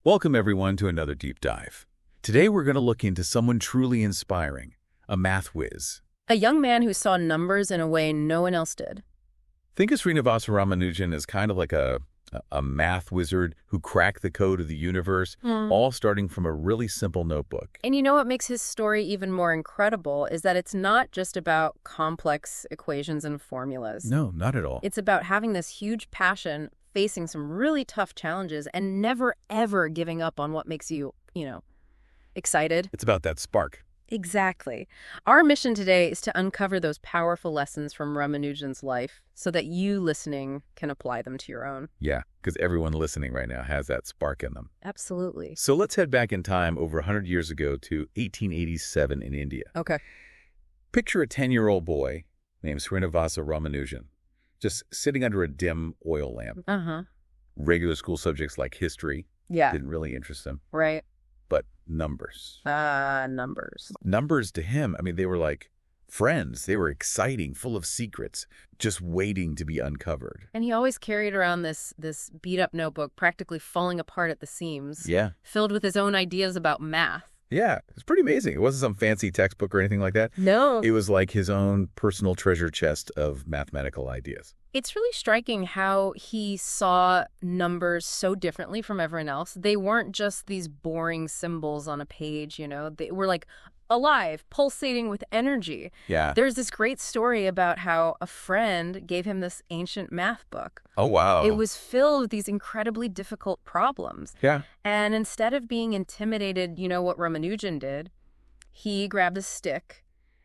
Welcome, everyone, to another deep dive. Today, we're going to look into someone truly inspiring, a math whiz. A young man who saw numbers in a way no one else did. Think of Srinivasa Ramanujan as kind of like a math wizard who cracked the code of the universe, all starting from a really simple notebook. And you know what makes his story even more incredible is that it's not just about complex equations and formulas. No, not at all. It's about having this huge passion, facing some really tough challenges, and never, ever giving up on what makes you, excited. It's about that spark. Exactly. Our mission today is to uncover those powerful lessons from Ramanujan's life so that you listening can apply them to your own. Yeah, because everyone listening right now has that spark in them. Absolutely. So let's head back in time over 100 years ago to 1887 in India. Okay. Picture a 10-year-old boy named Srinivasa Ramanujan, just sitting under a dim oil lamp. Regular school subjects like history didn't really interest him. Right. But numbers. Numbers. Numbers to him, they were like friends. They were exciting, full of secrets, just waiting to be uncovered. And he always carried around this beat-up notebook, practically falling apart at the seams. Yeah. Filled with his own ideas about math. Yeah, it's pretty amazing. It wasn't some fancy textbook or anything like that. No. It was like his own personal treasure chest of mathematical ideas. It's really striking how he saw numbers so differently from everyone else. They weren't just these boring symbols on a page, They were like alive, pulsating with energy. Yeah. There's this great story about how a friend gave him this ancient math book. Oh, wow. It was filled with these incredibly difficult problems. Yeah. And instead of being intimidated, what Ramanujan did, he grabbed a stick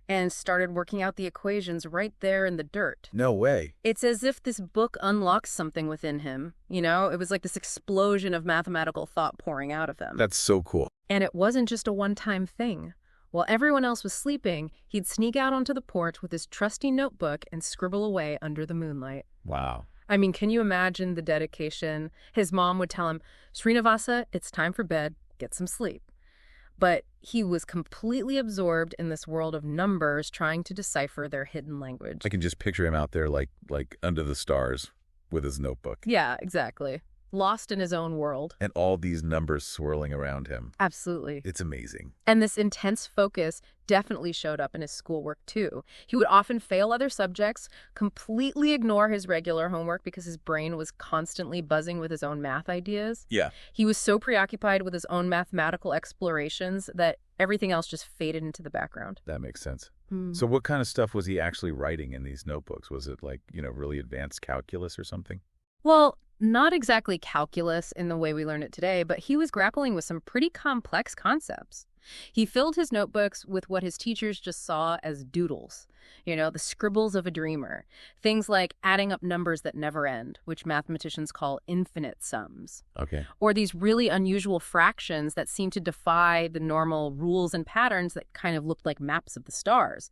and started working out the equations right there in the dirt. No way. It's as if this book unlocked something within him, It was like this explosion of mathematical thought pouring out of him. That's so cool. And it wasn't just a one-time thing. While everyone else was sleeping, he'd sneak out onto the porch with his trusty notebook and scribble away under the moonlight. Wow. Can you imagine the dedication? His mom would tell him, Srinivasa, it's time for bed, get some sleep. But he was completely absorbed in this world of numbers, trying to decipher their hidden language. I can just picture him out there like under the stars with his notebook. Yeah, exactly. Lost in his own world. And all these numbers swirling around him. Absolutely. It's amazing. And this intense focus definitely showed up in his schoolwork, too. He would often fail other subjects, completely ignore his regular homework because his brain was constantly buzzing with his own math ideas. Yeah. He was so preoccupied with his own mathematical explorations that everything else just faded into the background. That makes sense. So what kind of stuff was he actually writing in these notebooks? Was it like, really advanced calculus or something? Well, not exactly calculus in the way we learn it today, but he was grappling with some pretty complex concepts. He filled his notebooks with what his teachers just saw as doodles, the scribbles of a dreamer. Things like adding up numbers that never end, which mathematicians call infinite sums. Okay. Or these really unusual fractions that seem to defy the normal rules and patterns that kind of looked like maps of the stars.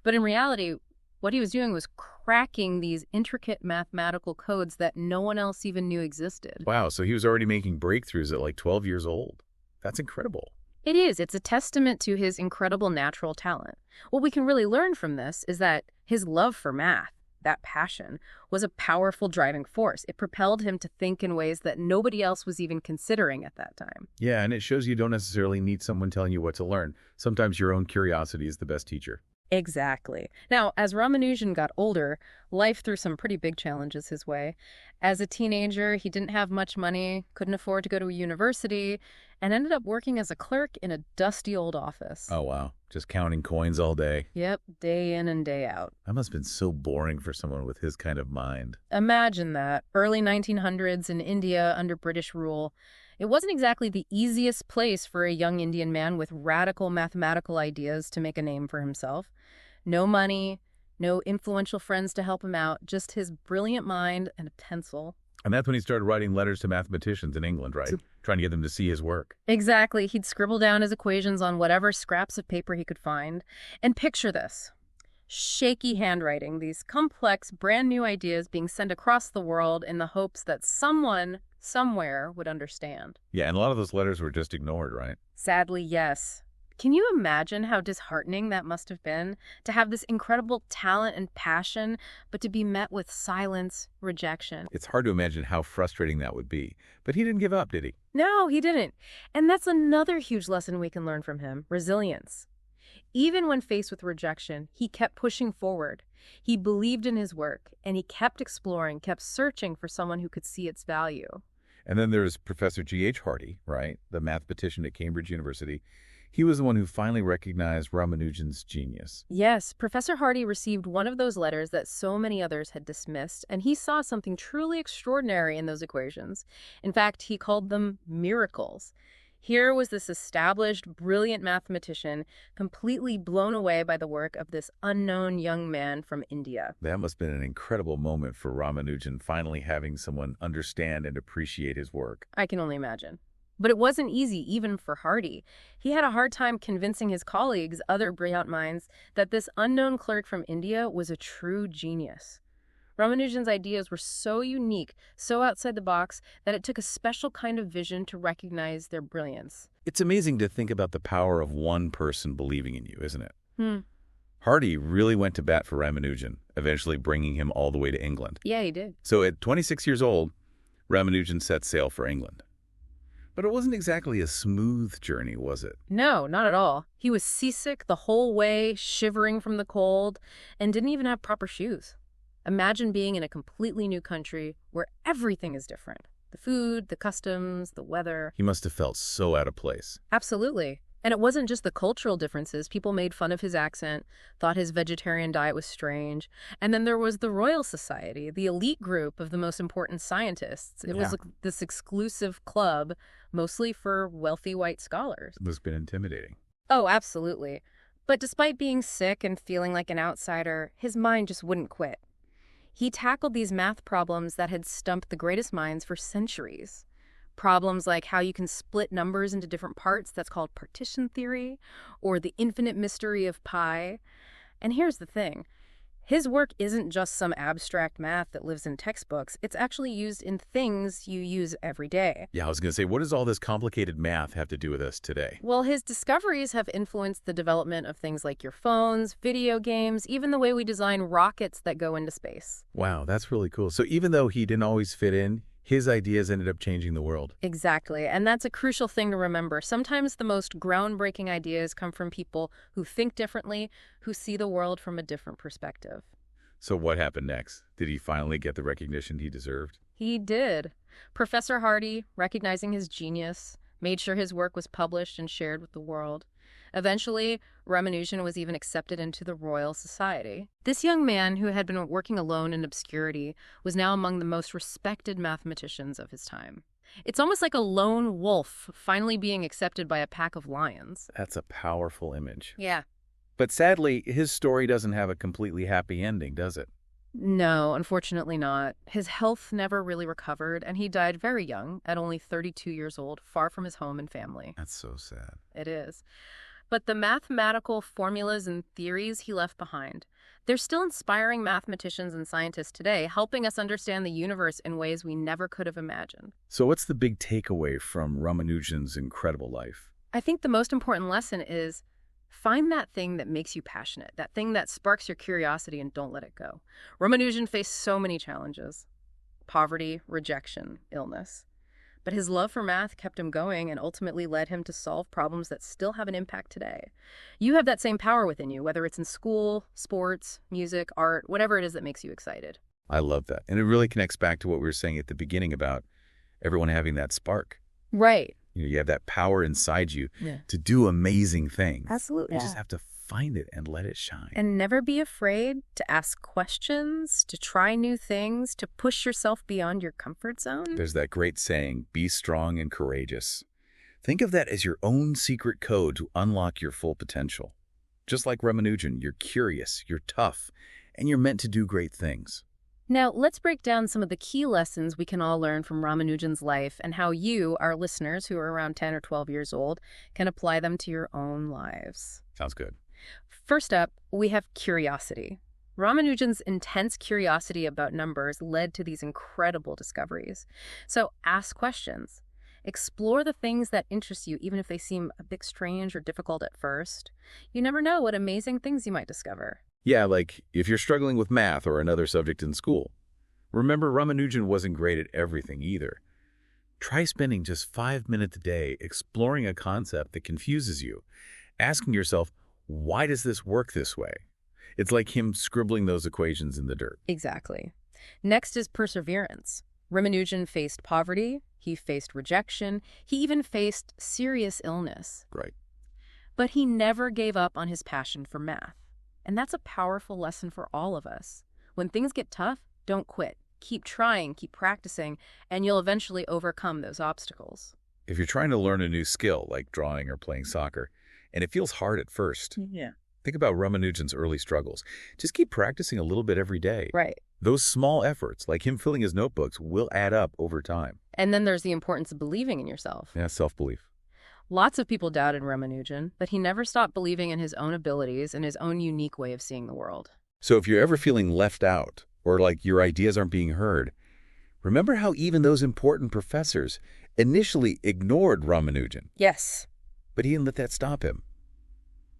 But in reality, what he was doing was cracking these intricate mathematical codes that no one else even knew existed. Wow, so he was already making breakthroughs at like 12 years old. That's incredible. It is. It's a testament to his incredible natural talent. What we can really learn from this is that his love for math, that passion, was a powerful driving force. It propelled him to think in ways that nobody else was even considering at that time. Yeah, and it shows you don't necessarily need someone telling you what to learn. Sometimes your own curiosity is the best teacher. Exactly. Now, as Ramanujan got older, life threw some pretty big challenges his way. As a teenager, he didn't have much money, couldn't afford to go to a university, and ended up working as a clerk in a dusty old office. Oh, wow. Just counting coins all day. Yep, day in and day out. That must have been so boring for someone with his kind of mind. Imagine that. Early 1900s in India under British rule. It wasn't exactly the easiest place for a young Indian man with radical mathematical ideas to make a name for himself. No money, no influential friends to help him out, just his brilliant mind and a pencil. And that's when he started writing letters to mathematicians in England, right? Trying to get them to see his work. Exactly. He'd scribble down his equations on whatever scraps of paper he could find. And picture this. Shaky handwriting, these complex, brand new ideas being sent across the world in the hopes that someone, somewhere, would understand. Yeah, and a lot of those letters were just ignored, right? Sadly, yes. Can you imagine how disheartening that must have been? To have this incredible talent and passion, but to be met with silence, rejection. It's hard to imagine how frustrating that would be. But he didn't give up, did he? No, he didn't. And that's another huge lesson we can learn from him, resilience. Even when faced with rejection, he kept pushing forward. He believed in his work, and he kept exploring, kept searching for someone who could see its value. And then there's Professor G.H. Hardy, right? The mathematician at Cambridge University. He was the one who finally recognized Ramanujan's genius. Yes, Professor Hardy received one of those letters that so many others had dismissed, and he saw something truly extraordinary in those equations. In fact, he called them miracles. Here was this established, brilliant mathematician completely blown away by the work of this unknown young man from India. That must have been an incredible moment for Ramanujan, finally having someone understand and appreciate his work. I can only imagine. But it wasn't easy, even for Hardy. He had a hard time convincing his colleagues, other brilliant minds, that this unknown clerk from India was a true genius. Ramanujan's ideas were so unique, so outside the box, that it took a special kind of vision to recognize their brilliance. It's amazing to think about the power of one person believing in you, isn't it? Hardy really went to bat for Ramanujan, eventually bringing him all the way to England. Yeah, he did. So at 26 years old, Ramanujan set sail for England. But it wasn't exactly a smooth journey, was it? No, not at all. He was seasick the whole way, shivering from the cold, and didn't even have proper shoes. Imagine being in a completely new country where everything is different. The food, the customs, the weather. He must have felt so out of place. Absolutely. And it wasn't just the cultural differences. People made fun of his accent, thought his vegetarian diet was strange. And then there was the Royal Society, the elite group of the most important scientists. It was like this exclusive club, mostly for wealthy white scholars. It must have been intimidating. Oh, absolutely. But despite being sick and feeling like an outsider, his mind just wouldn't quit. He tackled these math problems that had stumped the greatest minds for centuries. Problems like how you can split numbers into different parts, that's called partition theory, or the infinite mystery of pi. And here's the thing. His work isn't just some abstract math that lives in textbooks. It's actually used in things you use every day. Yeah, I was going to say, what does all this complicated math have to do with us today? Well, his discoveries have influenced the development of things like your phones, video games, even the way we design rockets that go into space. Wow, that's really cool. So even though he didn't always fit in, his ideas ended up changing the world. Exactly. And that's a crucial thing to remember. Sometimes the most groundbreaking ideas come from people who think differently, who see the world from a different perspective. So what happened next? Did he finally get the recognition he deserved? He did. Professor Hardy, recognizing his genius, made sure his work was published and shared with the world. Eventually, Ramanujan was even accepted into the Royal Society. This young man, who had been working alone in obscurity, was now among the most respected mathematicians of his time. It's almost like a lone wolf finally being accepted by a pack of lions. That's a powerful image. Yeah. But sadly, his story doesn't have a completely happy ending, does it? No, unfortunately not. His health never really recovered, and he died very young, at only 32 years old, far from his home and family. That's so sad. It is. But the mathematical formulas and theories he left behind, they're still inspiring mathematicians and scientists today, helping us understand the universe in ways we never could have imagined. So what's the big takeaway from Ramanujan's incredible life? I think the most important lesson is find that thing that makes you passionate, that thing that sparks your curiosity, and don't let it go. Ramanujan faced so many challenges: poverty, rejection, illness. But his love for math kept him going and ultimately led him to solve problems that still have an impact today. You have that same power within you, whether it's in school, sports, music, art, whatever it is that makes you excited. I love that. And it really connects back to what we were saying at the beginning about everyone having that spark. Right. You have that power inside you to do amazing things. Absolutely. You just have to find it and let it shine. And never be afraid to ask questions, to try new things, to push yourself beyond your comfort zone. There's that great saying, be strong and courageous. Think of that as your own secret code to unlock your full potential. Just like Ramanujan, you're curious, you're tough, and you're meant to do great things. Now, let's break down some of the key lessons we can all learn from Ramanujan's life and how you, our listeners who are around 10 or 12 years old, can apply them to your own lives. Sounds good. First up, we have curiosity. Ramanujan's intense curiosity about numbers led to these incredible discoveries. So ask questions. Explore the things that interest you, even if they seem a bit strange or difficult at first. You never know what amazing things you might discover. Yeah, like if you're struggling with math or another subject in school. Remember, Ramanujan wasn't great at everything either. Try spending just 5 minutes a day exploring a concept that confuses you, asking yourself, why does this work this way? It's like him scribbling those equations in the dirt. Exactly. Next is perseverance. Ramanujan faced poverty, he faced rejection, he even faced serious illness. Right. But he never gave up on his passion for math. And that's a powerful lesson for all of us. When things get tough, don't quit. Keep trying, keep practicing, and you'll eventually overcome those obstacles. If you're trying to learn a new skill, like drawing or playing soccer, and it feels hard at first, think about Ramanujan's early struggles. Just keep practicing a little bit every day. Right. Those small efforts, like him filling his notebooks, will add up over time. And then there's the importance of believing in yourself. Yeah, self-belief. Lots of people doubted Ramanujan, but he never stopped believing in his own abilities and his own unique way of seeing the world. So if you're ever feeling left out, or like your ideas aren't being heard, remember how even those important professors initially ignored Ramanujan. Yes. But he didn't let that stop him.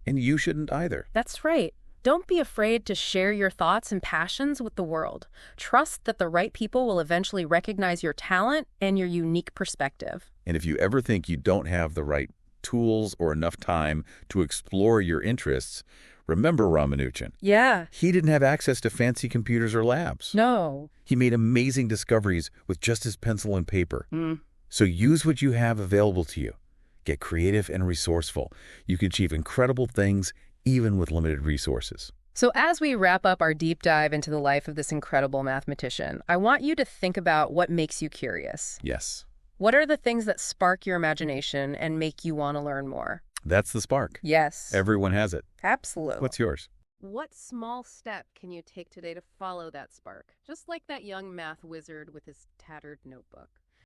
And you shouldn't either. That's right. Don't be afraid to share your thoughts and passions with the world. Trust that the right people will eventually recognize your talent and your unique perspective. And if you ever think you don't have the right tools or enough time to explore your interests, remember Ramanujan. Yeah. He didn't have access to fancy computers or labs. No. He made amazing discoveries with just his pencil and paper. So use what you have available to you. Get creative and resourceful. You can achieve incredible things even with limited resources. So as we wrap up our deep dive into the life of this incredible mathematician, I want you to think about what makes you curious. Yes. What are the things that spark your imagination and make you want to learn more? That's the spark. Yes. Everyone has it. Absolutely. What's yours? What small step can you take today to follow that spark? Just like that young math wizard with his tattered notebook.